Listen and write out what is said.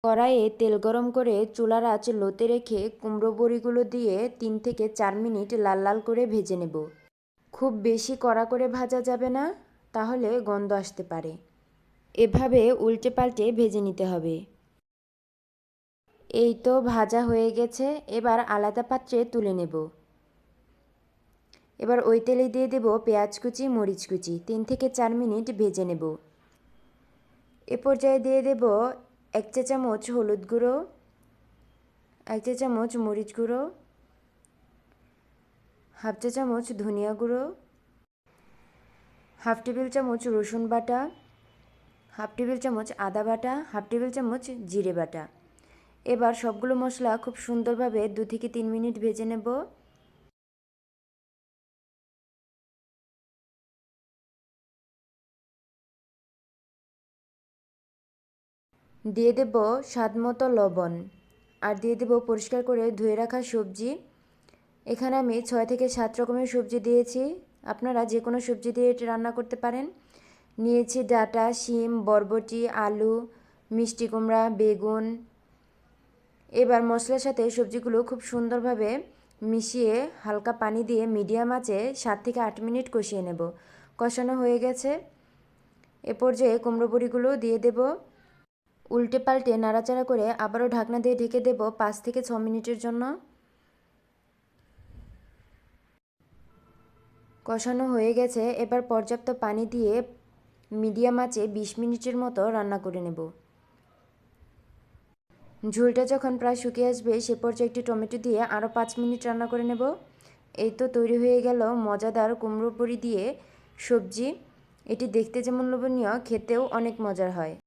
কড়াইয়ে তেল গরম করে চুলার আঁচ লোতে রেখে কুমড়ো বড়িগুলো দিয়ে 3 থেকে 4 মিনিট লাল লাল করে ভেজে নেব। খুব বেশি কড়া করে ভাজা যাবে না, তাহলে গন্ধ আসতে পারে। এভাবে উল্টে পাল্টে ভেজে নিতে হবে। এই তো ভাজা হয়ে গেছে, এবার আলাদা পাত্রে তুলে নেব। এবার ওই তেলে দিয়ে দেব পেঁয়াজ কুচি, মরিচ কুচি, 3 থেকে 4 মিনিট ভেজে নেব। এ পর্যায়ে দিয়ে দেব 1 চা চামচ হলুদ গুঁড়ো, 1 চা চামচ মরিচ গুঁড়ো, হাফ চা চামচ ধনিয়া গুঁড়ো, হাফ টেবিল চামচ রসুন বাটা, হাফ টেবিল চামচ আদা বাটা, হাফ টেবিল চামচ জিরে বাটা। এবার সবগুলো মশলা খুব সুন্দরভাবে 2 থেকে 3 মিনিট ভেজে নেব। দিয়ে দেব স্বাদমতো লবণ, আর দিয়ে দেব পরিষ্কার করে ধুয়ে রাখা সবজি। এখানে আমি 6 থেকে 7 রকমের সবজি দিয়েছি, আপনারা যে কোনো সবজি দিয়ে এটা রান্না করতে পারেন। নিয়েছি ডাঁটা, শিম, বরবটি, আলু, মিষ্টি কুমড়া, বেগুন। এবার মশলার সাথে সবজিগুলো খুব সুন্দরভাবে মিশিয়ে হালকা পানি দিয়ে মিডিয়াম আঁচে 7 থেকে 8 মিনিট কষিয়ে নেব। কষানো হয়ে গেছে, এ পর্যায়ে কুমড়ো বড়িগুলো দিয়ে দেব। উল্টে পাল্টে নাড়াচাড়া করে আবারও ঢাকনা দিয়ে ঢেকে দেব 5 থেকে 6 মিনিটের জন্য। কষানো হয়ে গেছে, এবার পর্যাপ্ত পানি দিয়ে মিডিয়াম আঁচে 20 মিনিটের মতো রান্না করে নেব। ঝোলটা যখন প্রায় শুকিয়ে আসবে সে পর্যায়ে একটি টমেটো দিয়ে আরও 5 মিনিট রান্না করে নেব। এই তো তৈরি হয়ে গেল মজাদার কুমড়ো বড়ি দিয়ে সবজি। এটি দেখতে যেমন লোভনীয়, খেতেও অনেক মজার হয়।